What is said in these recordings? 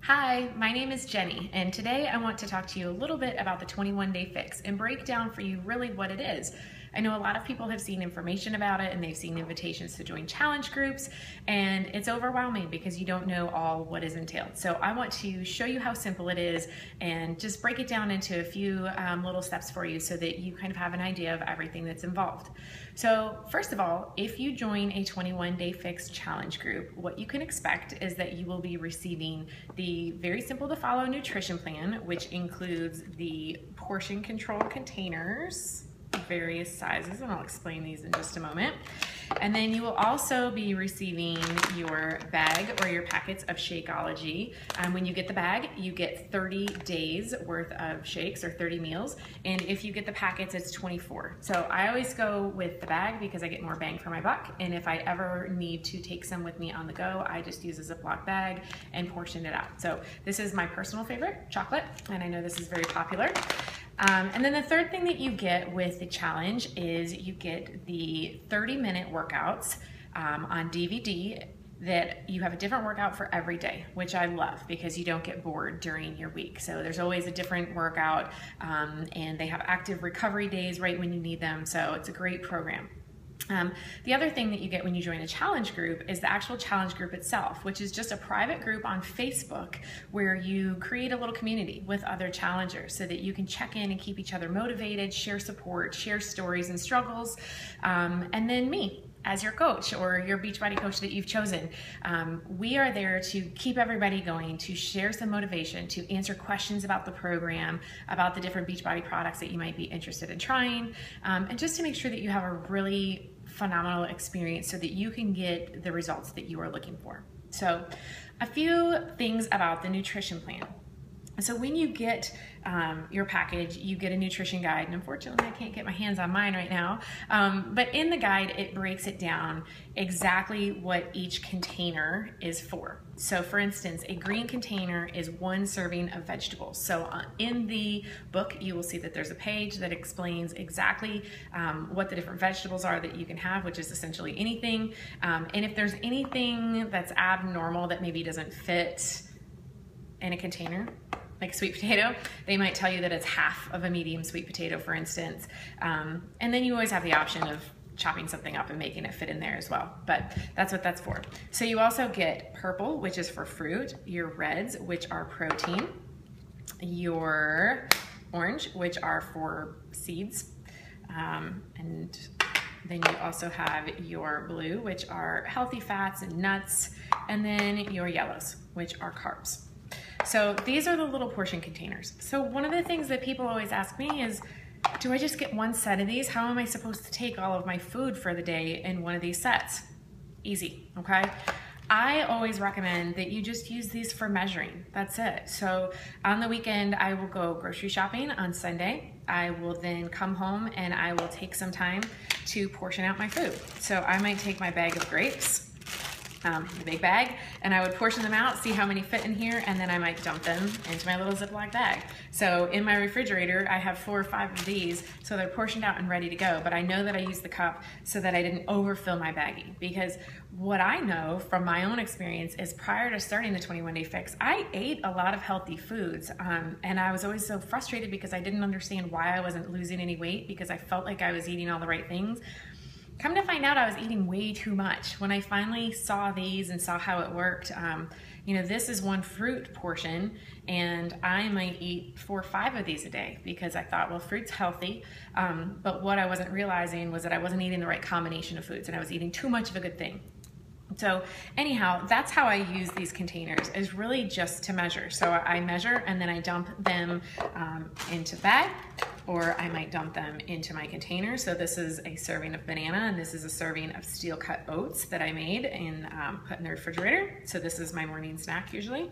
Hi, my name is Jenny, and today I want to talk to you a little bit about the 21-day fix and break down for you really what it is. I know a lot of people have seen information about it and they've seen invitations to join challenge groups, and it's overwhelming because you don't know all what is entailed. So I want to show you how simple it is and just break it down into a few little steps for you so that you kind of have an idea of everything that's involved. So first of all, if you join a 21-day fix challenge group, what you can expect is that you will be receiving the very simple to follow nutrition plan, which includes the portion control containers, various sizes, and I'll explain these in just a moment. And then you will also be receiving your bag or your packets of Shakeology. When you get the bag, you get 30 days worth of shakes or 30 meals. And if you get the packets, it's 24. So I always go with the bag because I get more bang for my buck. And if I ever need to take some with me on the go, I just use a Ziploc bag and portion it out. So this is my personal favorite, chocolate, and I know this is very popular. And then the third thing that you get with the challenge is you get the 30-minute workouts on DVD that you have a different workout for every day, which I love because you don't get bored during your week. So there's always a different workout, and they have active recovery days right when you need them. So it's a great program. The other thing that you get when you join a challenge group is the actual challenge group itself, which is just a private group on Facebook where you create a little community with other challengers so that you can check in and keep each other motivated, share support, share stories and struggles, and then me as your coach or your Beachbody coach that you've chosen. We are there to keep everybody going, to share some motivation, to answer questions about the program, about the different Beachbody products that you might be interested in trying, and just to make sure that you have a really phenomenal experience so that you can get the results that you are looking for. So a few things about the nutrition plan. So when you get your package, you get a nutrition guide, and unfortunately I can't get my hands on mine right now, but in the guide it breaks it down exactly what each container is for. So for instance, a green container is 1 serving of vegetables. So in the book you will see that there's a page that explains exactly what the different vegetables are that you can have, which is essentially anything, and if there's anything that's abnormal that maybe doesn't fit in a container, like sweet potato, they might tell you that it's half of a medium sweet potato, for instance. And then you always have the option of chopping something up and making it fit in there as well. But that's what that's for. So you also get purple, which is for fruit, your reds, which are protein, your orange, which are for seeds, and then you also have your blue, which are healthy fats and nuts, and then your yellows, which are carbs. So these are the little portion containers. So one of the things that people always ask me is, do I just get 1 set of these? How am I supposed to take all of my food for the day in one of these sets? Easy, okay? I always recommend that you just use these for measuring. That's it. So on the weekend, I will go grocery shopping on Sunday. I will then come home and I will take some time to portion out my food. So I might take my bag of grapes, the big bag, and I would portion them out, see how many fit in here, and then I might dump them into my little Ziploc bag. So in my refrigerator, I have 4 or 5 of these, so they're portioned out and ready to go, but I know that I used the cup so that I didn't overfill my baggie, because what I know from my own experience is prior to starting the 21-day fix, I ate a lot of healthy foods, and I was always so frustrated because I didn't understand why I wasn't losing any weight, because I felt like I was eating all the right things. Come to find out, I was eating way too much. When I finally saw these and saw how it worked, you know, this is 1 fruit portion, and I might eat 4 or 5 of these a day because I thought, well, fruit's healthy, but what I wasn't realizing was that I wasn't eating the right combination of foods, and I was eating too much of a good thing. So anyhow, that's how I use these containers, is really just to measure. So I measure and then I dump them into the bag, or I might dump them into my container. So this is a serving of banana, and this is a serving of steel cut oats that I made and put in the refrigerator. So this is my morning snack usually.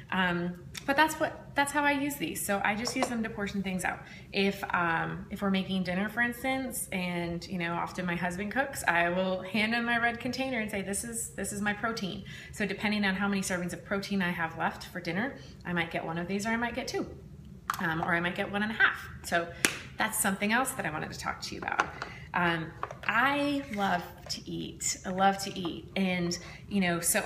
But that's how I use these. So I just use them to portion things out. If we're making dinner, for instance, and you know, often my husband cooks, I will hand him my red container and say, this is my protein. So depending on how many servings of protein I have left for dinner, I might get 1 of these, or I might get 2, or I might get 1.5. So that's something else that I wanted to talk to you about. I love to eat. I love to eat. And, so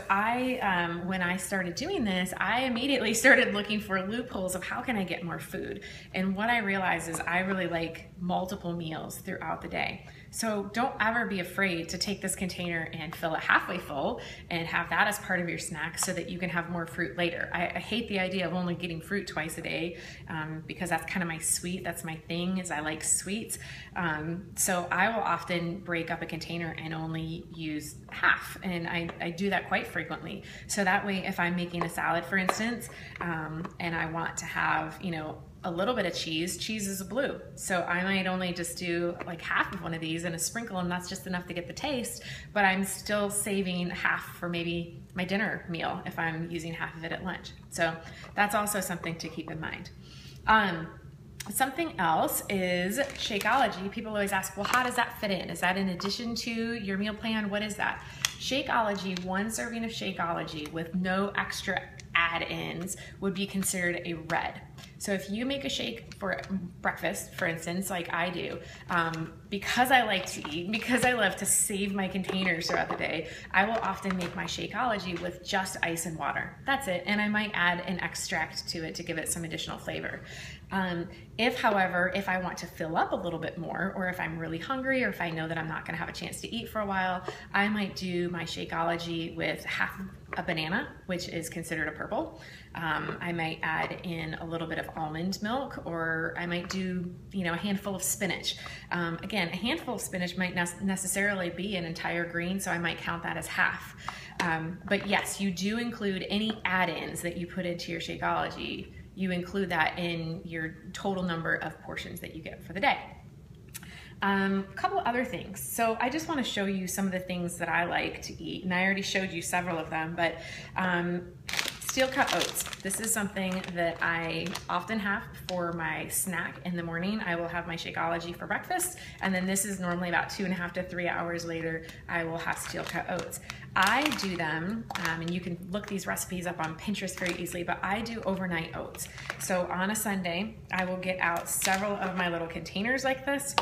when I started doing this, I immediately started looking for loopholes of how can I get more food. And what I realized is I really like multiple meals throughout the day. So don't ever be afraid to take this container and fill it halfway full and have that as part of your snack so that you can have more fruit later. I hate the idea of only getting fruit twice a day because that's kind of my sweet, that's my thing, is I like sweets. So I will often break up a container and only use half, and I do that quite frequently. So that way, if I'm making a salad, for instance, and I want to have, a little bit of cheese is a blue. So I might only just do like half of one of these and a sprinkle, and that's just enough to get the taste, but I'm still saving half for maybe my dinner meal if I'm using half of it at lunch. So that's also something to keep in mind. Something else is Shakeology. People always ask, well, how does that fit in? Is that in addition to your meal plan? What is that? Shakeology, 1 serving of Shakeology with no extra add-ins would be considered a red. So if you make a shake for breakfast, for instance, like I do, because I like to eat, because I love to save my containers throughout the day, I will often make my Shakeology with just ice and water. That's it. And I might add an extract to it to give it some additional flavor. However, if I want to fill up a little bit more, or if I'm really hungry, or if I know that I'm not going to have a chance to eat for a while, I might do my Shakeology with half a banana, which is considered a purple. I might add in a little bit of almond milk, or I might do, a handful of spinach. Again, a handful of spinach might not necessarily be an entire green, so I might count that as half. But yes, you do include any add-ins that you put into your Shakeology. You include that in your total number of portions that you get for the day. A couple other things. So I just want to show you some of the things that I like to eat, and I already showed you several of them, but steel cut oats. This is something that I often have for my snack in the morning. I will have my Shakeology for breakfast, and then this is normally about 2.5 to 3 hours later, I will have steel cut oats. I do them, and you can look these recipes up on Pinterest very easily, but I do overnight oats. So on a Sunday, I will get out several of my little containers like this.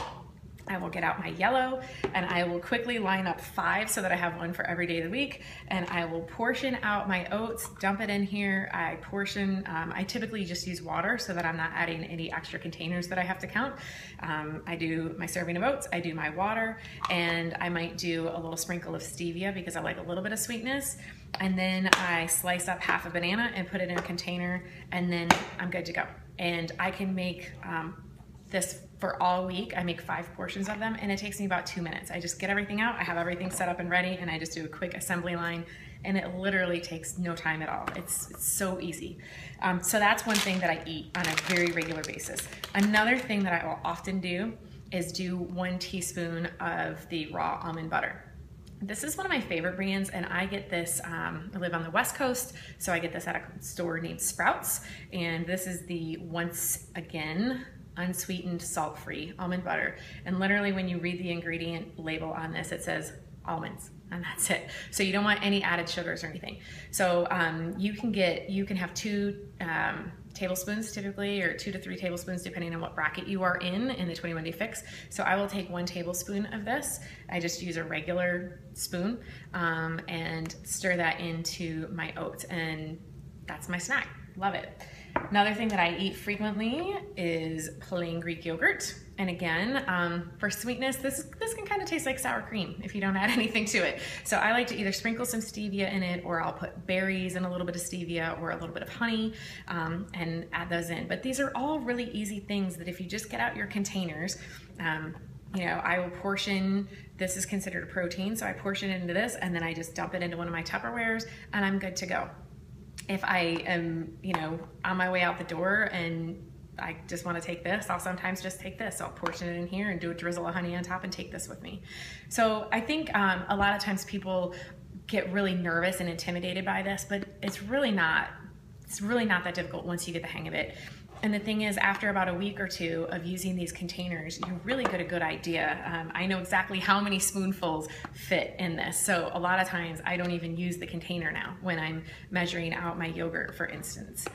I will get out my yellow, and I will quickly line up 5 so that I have one for every day of the week, and I will portion out my oats, dump it in here. I portion, I typically just use water so that I'm not adding any extra containers that I have to count. I do my serving of oats, I do my water, and I might do a little sprinkle of stevia because I like a little bit of sweetness. And then I slice up half a banana and put it in a container, and then I'm good to go. And I can make this for all week. I make 5 portions of them, and it takes me about 2 minutes. I just get everything out, I have everything set up and ready, and I just do a quick assembly line, and it literally takes no time at all. It's so easy. So that's one thing that I eat on a very regular basis. Another thing that I will often do is do 1 teaspoon of the raw almond butter. This is one of my favorite brands, and I get this, I live on the West Coast, so I get this at a store named Sprouts, and this is the Once Again unsweetened, salt-free almond butter. And literally when you read the ingredient label on this, it says almonds, and that's it. So you don't want any added sugars or anything. So you can have 2 tablespoons typically, or 2 to 3 tablespoons depending on what bracket you are in the 21-day fix. So I will take 1 tablespoon of this. I just use a regular spoon and stir that into my oats, and that's my snack. Love it. Another thing that I eat frequently is plain Greek yogurt. And again, for sweetness, this can kind of taste like sour cream if you don't add anything to it. So I like to either sprinkle some stevia in it, or I'll put berries and a little bit of stevia, or a little bit of honey, and add those in. But these are all really easy things that if you just get out your containers, I will portion, this is considered a protein, so I portion it into this, and then I just dump it into one of my Tupperwares, and I'm good to go. If I am, on my way out the door and I just want to take this, I'll sometimes just take this. I'll portion it in here and do a drizzle of honey on top and take this with me. So I think a lot of times people get really nervous and intimidated by this, but it's really not that difficult once you get the hang of it. And the thing is, after about a week or 2 of using these containers, you really get a good idea. I know exactly how many spoonfuls fit in this. So a lot of times I don't even use the container now when I'm measuring out my yogurt, for instance.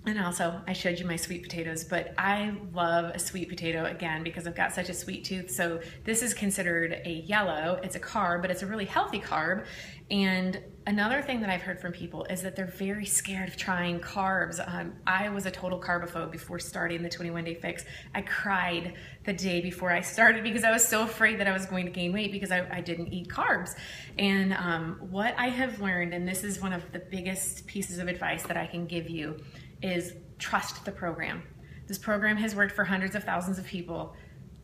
And also, I showed you my sweet potatoes, but I love a sweet potato, again, because I've got such a sweet tooth. So this is considered a yellow. It's a carb, but it's a really healthy carb. And another thing that I've heard from people is that they're very scared of trying carbs. I was a total carbophobe before starting the 21-day fix. I cried the day before I started because I was so afraid that I was going to gain weight because I didn't eat carbs. And what I have learned, and this is one of the biggest pieces of advice that I can give you, is trust the program. This program has worked for hundreds of thousands of people.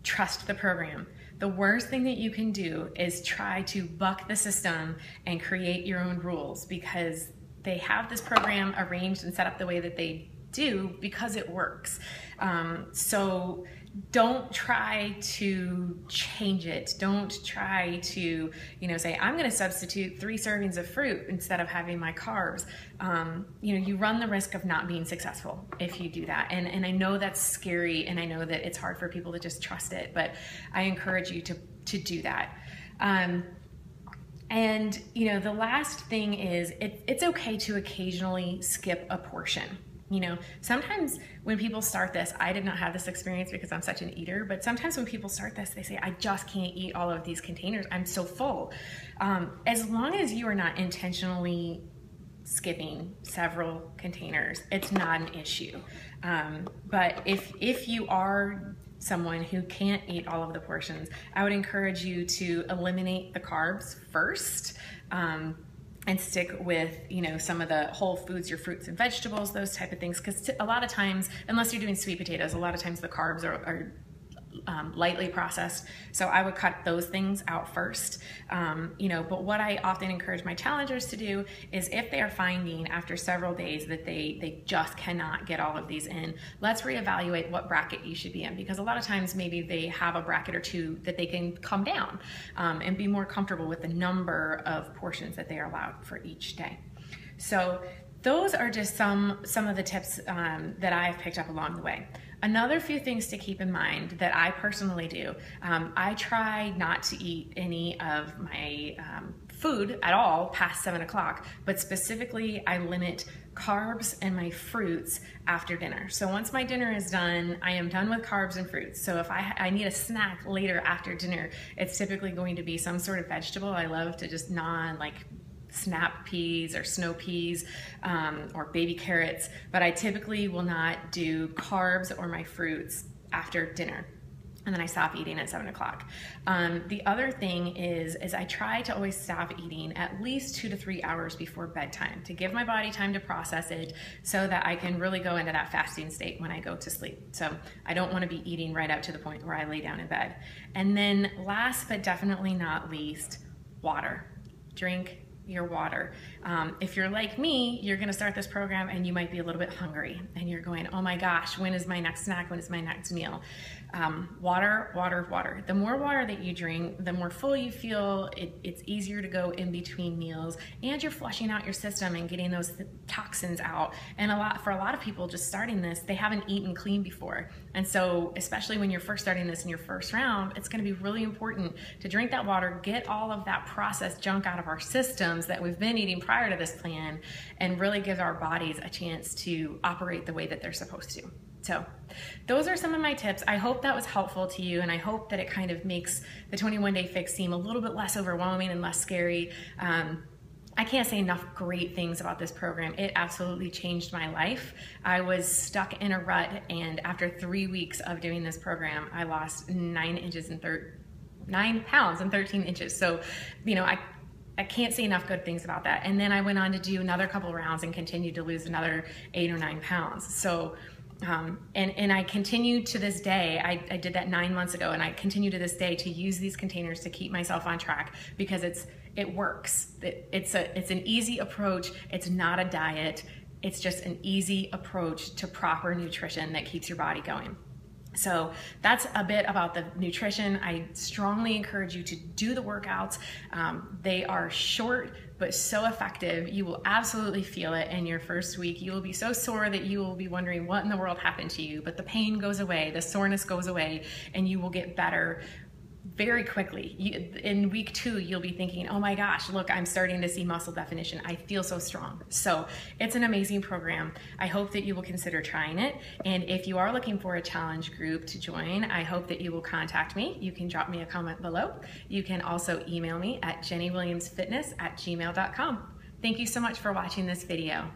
Trust the program. The worst thing that you can do is try to buck the system and create your own rules, because they have this program arranged and set up the way that they do because it works. So don't try to change it. Don't try to, say, I'm going to substitute 3 servings of fruit instead of having my carbs. You run the risk of not being successful if you do that. And I know that's scary, and I know that it's hard for people to just trust it, but I encourage you to do that. And the last thing is it's okay to occasionally skip a portion. Sometimes when people start this, I did not have this experience because I'm such an eater, but sometimes when people start this, they say, I just can't eat all of these containers. I'm so full. As long as you are not intentionally skipping several containers, it's not an issue. But if you are someone who can't eat all of the portions, I would encourage you to eliminate the carbs first. And stick with, some of the whole foods, your fruits and vegetables, those type of things. Because a lot of times, unless you're doing sweet potatoes, a lot of times the carbs are lightly processed. So I would cut those things out first. But what I often encourage my challengers to do is, if they are finding after several days that they just cannot get all of these in, let's reevaluate what bracket you should be in, because a lot of times maybe they have a bracket or two that they can come down and be more comfortable with the number of portions that they are allowed for each day. So those are just some of the tips that I've picked up along the way. Another few things to keep in mind that I personally do, I try not to eat any of my food at all past 7 o'clock, but specifically I limit carbs and my fruits after dinner. So once my dinner is done, I am done with carbs and fruits. So if I need a snack later after dinner, it's typically going to be some sort of vegetable. I love to just gnaw, like snap peas or snow peas or baby carrots, but I typically will not do carbs or my fruits after dinner. And then I stop eating at 7 o'clock. The other thing is I try to always stop eating at least 2 to 3 hours before bedtime to give my body time to process it, so that I can really go into that fasting state when I go to sleep. So I don't want to be eating right up to the point where I lay down in bed. And then last but definitely not least, water. Drink your water. If you're like me, you're going to start this program and you might be a little bit hungry and you're going, oh my gosh, when is my next snack? When is my next meal? Water, water, water. The more water that you drink, the more full you feel. It's easier to go in between meals, and you're flushing out your system and getting those toxins out. And for a lot of people just starting this, they haven't eaten clean before. And so especially when you're first starting this in your first round, it's going to be really important to drink that water, get all of that processed junk out of our systems that we've been eating prior to this plan, and really give our bodies a chance to operate the way that they're supposed to. So those are some of my tips. I hope that was helpful to you, and I hope that it kind of makes the 21-day fix seem a little bit less overwhelming and less scary. I can't say enough great things about this program. It absolutely changed my life. I was stuck in a rut, and after 3 weeks of doing this program, I lost 9 pounds and 13 inches. So, I can't say enough good things about that. And then I went on to do another couple rounds and continued to lose another 8 or 9 pounds. So, and I continue to this day. I did that 9 months ago, and I continue to this day to use these containers to keep myself on track, because it works. It's an easy approach. It's not a diet. It's just an easy approach to proper nutrition that keeps your body going. So that's a bit about the nutrition. I strongly encourage you to do the workouts. They are short but so effective. You will absolutely feel it in your first week. You will be so sore that you will be wondering what in the world happened to you, but the pain goes away, the soreness goes away, and you will get better very quickly. In week 2, you'll be thinking, oh my gosh, look, I'm starting to see muscle definition. I feel so strong. So it's an amazing program. I hope that you will consider trying it. And if you are looking for a challenge group to join, I hope that you will contact me. You can drop me a comment below. You can also email me at jennywilliamsfitness@gmail.com. Thank you so much for watching this video.